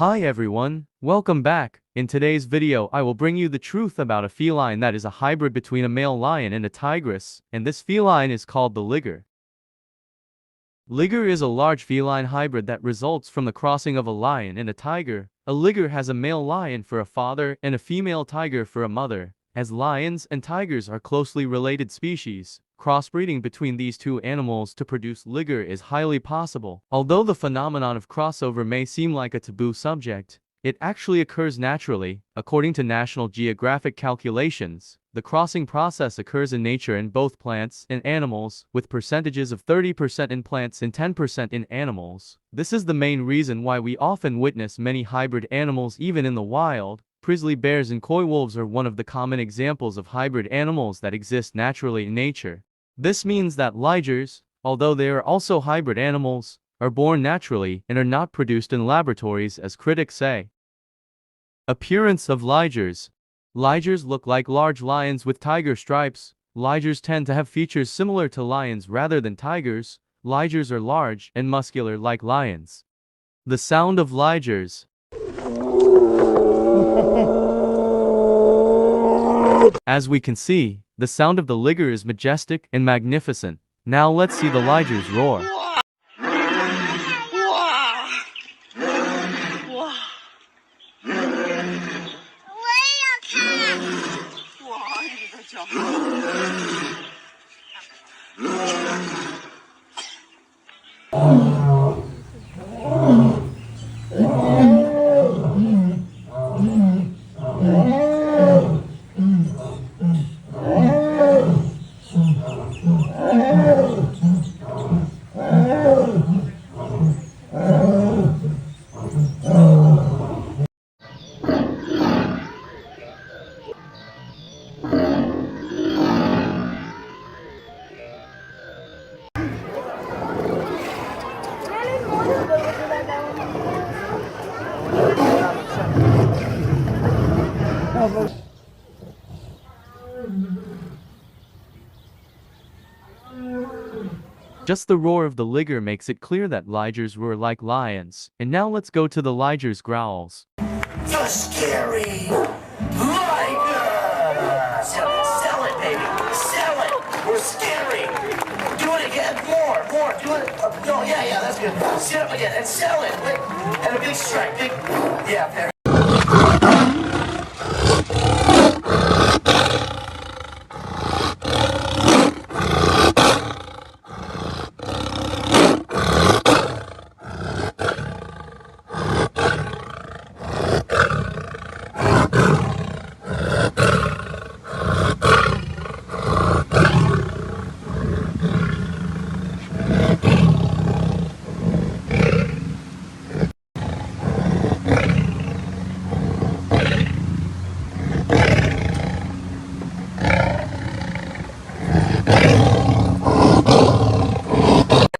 Hi everyone, welcome back. In today's video I will bring you the truth about a feline that is a hybrid between a male lion and a tigress, and this feline is called the liger. Liger is a large feline hybrid that results from the crossing of a lion and a tiger. A liger has a male lion for a father and a female tiger for a mother. As lions and tigers are closely related species, crossbreeding between these two animals to produce liger is highly possible. Although the phenomenon of crossover may seem like a taboo subject, it actually occurs naturally. According to National Geographic calculations, the crossing process occurs in nature in both plants and animals, with percentages of 30% in plants and 10% in animals. This is the main reason why we often witness many hybrid animals even in the wild. Grizzly bears and coy wolves are one of the common examples of hybrid animals that exist naturally in nature. This means that ligers, although they are also hybrid animals, are born naturally and are not produced in laboratories as critics say. Appearance of ligers. Ligers look like large lions with tiger stripes. Ligers tend to have features similar to lions rather than tigers. Ligers are large and muscular like lions. The sound of ligers. As we can see, the sound of the liger is majestic and magnificent. Now let's see the ligers roar. Just the roar of the liger makes it clear that ligers roar like lions. And now let's go to the ligers' growls. The scary liger! Sell it, baby! Sell it! We're scary! Do it again! More! Do it! No, yeah, that's good. Sit up again and sell it! Wait. And a big strike, yeah, there.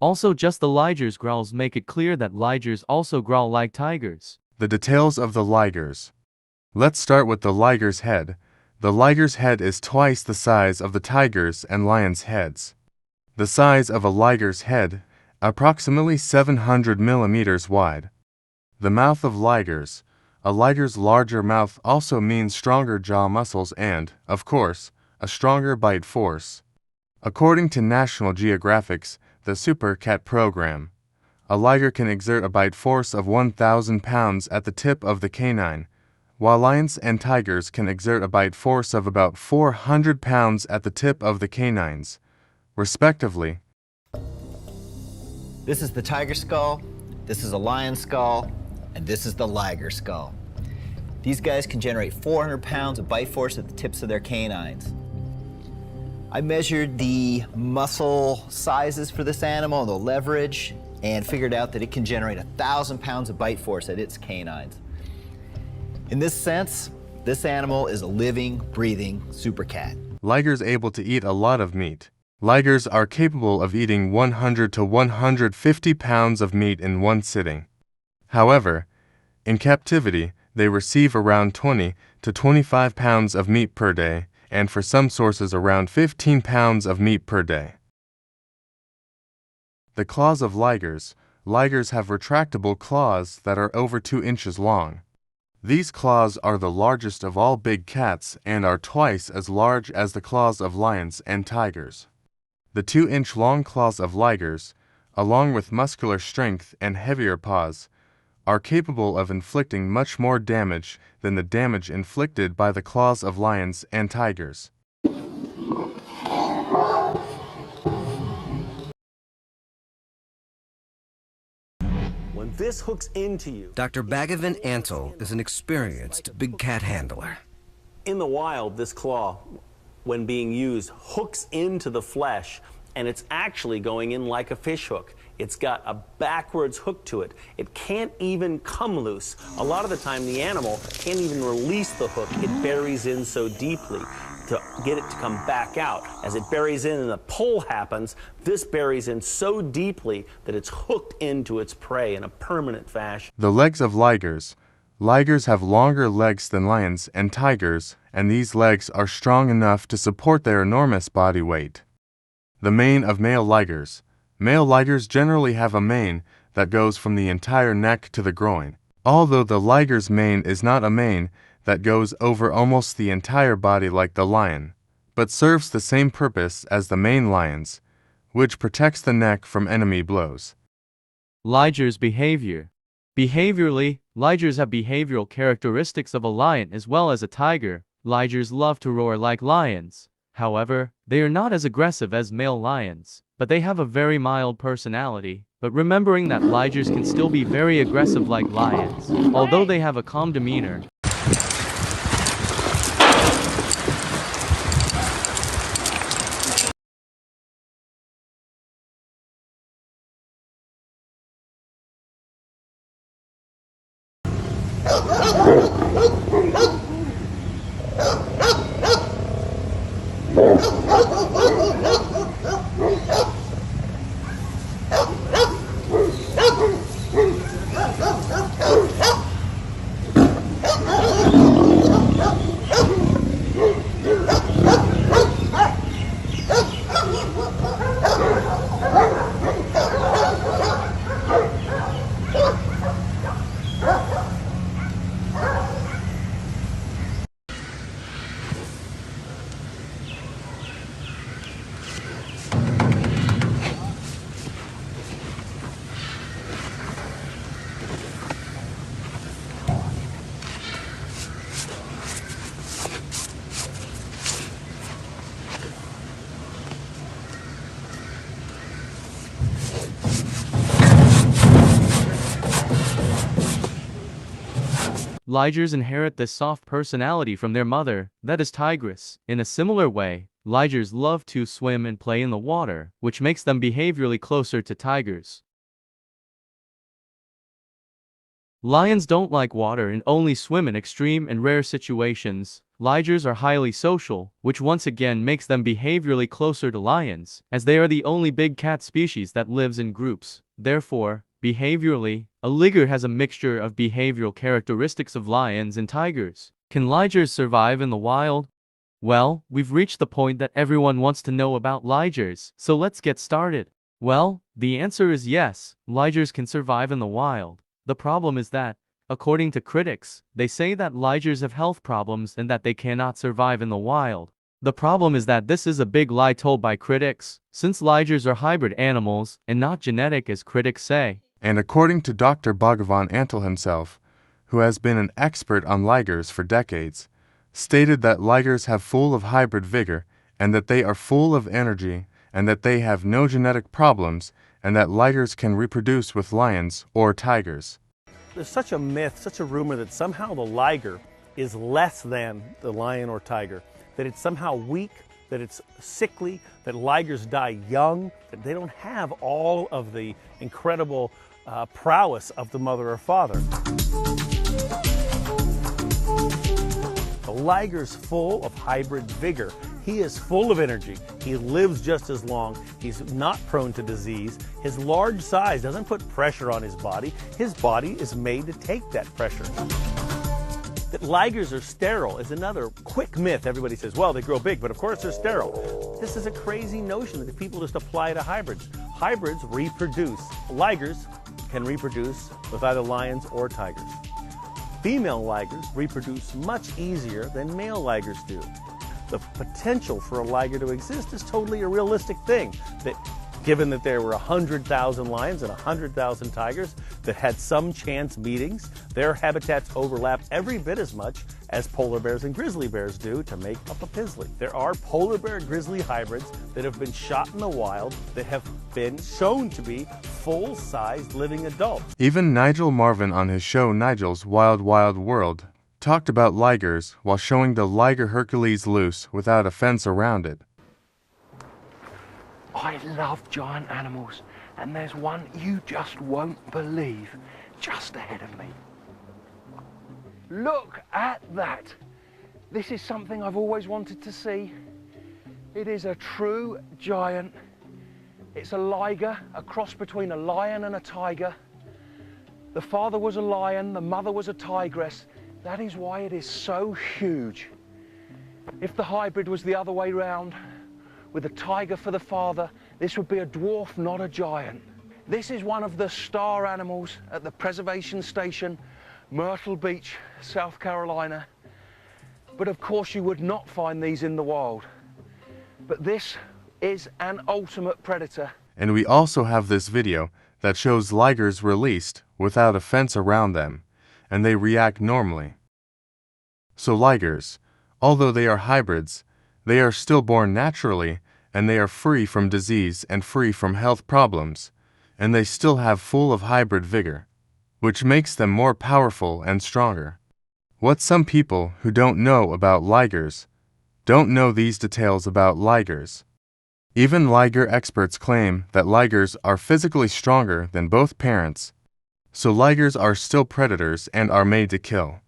Also, just the ligers' growls make it clear that ligers also growl like tigers. The details of the ligers. Let's start with the liger's head. The liger's head is twice the size of the tiger's and lion's heads. The size of a liger's head, approximately 700 millimeters wide. The mouth of ligers. A liger's larger mouth also means stronger jaw muscles and, of course, a stronger bite force. According to National Geographic's The Super Cat program, a liger can exert a bite force of 1,000 pounds at the tip of the canine, while lions and tigers can exert a bite force of about 400 pounds at the tip of the canines, respectively. This is the tiger skull, this is a lion skull, and this is the liger skull. These guys can generate 400 pounds of bite force at the tips of their canines. I measured the muscle sizes for this animal, the leverage, and figured out that it can generate 1,000 pounds of bite force at its canines. In this sense, this animal is a living, breathing super cat. Ligers able to eat a lot of meat. Ligers are capable of eating 100 to 150 pounds of meat in one sitting. However, in captivity, they receive around 20 to 25 pounds of meat per day, and for some sources around 15 pounds of meat per day. The claws of ligers ligers have retractable claws that are over 2 inches long. These claws are the largest of all big cats and are twice as large as the claws of lions and tigers. The 2-inch long claws of ligers, along with muscular strength and heavier paws, are capable of inflicting much more damage than the damage inflicted by the claws of lions and tigers. When this hooks into you, Dr. Bhagavan Antle is an experienced big cat handler. in the wild, this claw, when being used, hooks into the flesh, and it's actually going in like a fish hook. It's got a backwards hook to it. It can't even come loose. A lot of the time, the animal can't even release the hook. It buries in so deeply to get it to come back out. As it buries in and the pull happens, this buries in so deeply that it's hooked into its prey in a permanent fashion. The legs of ligers. Ligers have longer legs than lions and tigers, and these legs are strong enough to support their enormous body weight. The mane of male ligers. Male ligers generally have a mane that goes from the entire neck to the groin, although the liger's mane is not a mane that goes over almost the entire body like the lion, but serves the same purpose as the mane lions, which protects the neck from enemy blows. Liger's behavior. Behaviorally, ligers have behavioral characteristics of a lion as well as a tiger. Ligers love to roar like lions. However, they are not as aggressive as male lions, but they have a very mild personality. But remembering that ligers can still be very aggressive like lions, although they have a calm demeanor. Ligers inherit this soft personality from their mother, that is tigress. In a similar way, ligers love to swim and play in the water, which makes them behaviorally closer to tigers. Lions don't like water and only swim in extreme and rare situations. Ligers are highly social, which once again makes them behaviorally closer to lions, as they are the only big cat species that lives in groups. Therefore, behaviorally, a liger has a mixture of behavioral characteristics of lions and tigers. Can ligers survive in the wild? Well, we've reached the point that everyone wants to know about ligers, so let's get started. Well, the answer is yes, ligers can survive in the wild. The problem is that, according to critics, they say that ligers have health problems and that they cannot survive in the wild. The problem is that this is a big lie told by critics, since ligers are hybrid animals and not genetic as critics say. And according to Dr. Bhagavan Antle himself, who has been an expert on ligers for decades, stated that ligers have full of hybrid vigor and that they are full of energy and that they have no genetic problems and that ligers can reproduce with lions or tigers. There's such a myth, such a rumor that somehow the liger is less than the lion or tiger, that it's somehow weak, that it's sickly, that ligers die young, that they don't have all of the incredible prowess of the mother or father. The liger's full of hybrid vigor. He is full of energy. He lives just as long. He's not prone to disease. His large size doesn't put pressure on his body. His body is made to take that pressure. That ligers are sterile is another quick myth. Everybody says, well, they grow big, but of course they're sterile. This is a crazy notion that people just apply to hybrids. hybrids reproduce. Ligers can reproduce with either lions or tigers. Female ligers reproduce much easier than male ligers do. The potential for a liger to exist is totally a realistic thing. That given that there were 100,000 lions and 100,000 tigers that had some chance meetings, their habitats overlap every bit as much as polar bears and grizzly bears do to make up a pizzly. There are polar bear grizzly hybrids that have been shot in the wild that have been shown to be full-sized living adults. Even Nigel Marven on his show Nigel's Wild Wild World talked about ligers while showing the Liger Hercules loose without a fence around it. I love giant animals, and there's one you just won't believe just ahead of me. Look at that. This is something I've always wanted to see. It is a true giant. It's a liger, a cross between a lion and a tiger. The father was a lion, the mother was a tigress. That is why it is so huge. If the hybrid was the other way round, with a tiger for the father, this would be a dwarf, not a giant. This is one of the star animals at the preservation station, Myrtle Beach, South Carolina. But of course you would not find these in the wild. But this is an ultimate predator. And we also have this video that shows ligers released without a fence around them, and they react normally. So ligers, although they are hybrids, they are still born naturally, and they are free from disease and free from health problems, and they still have full of hybrid vigor, which makes them more powerful and stronger. What some people who don't know about ligers don't know these details about ligers. Even liger experts claim that ligers are physically stronger than both parents, so ligers are still predators and are made to kill.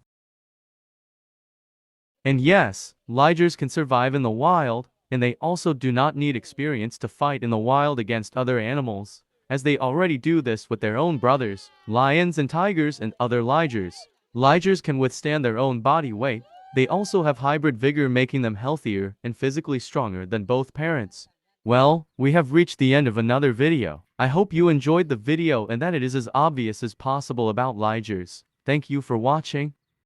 And yes, ligers can survive in the wild, and they also do not need experience to fight in the wild against other animals, as they already do this with their own brothers, lions and tigers and other ligers. Ligers can withstand their own body weight. They also have hybrid vigor, making them healthier and physically stronger than both parents. Well, we have reached the end of another video. I hope you enjoyed the video and that it is as obvious as possible about ligers. Thank you for watching.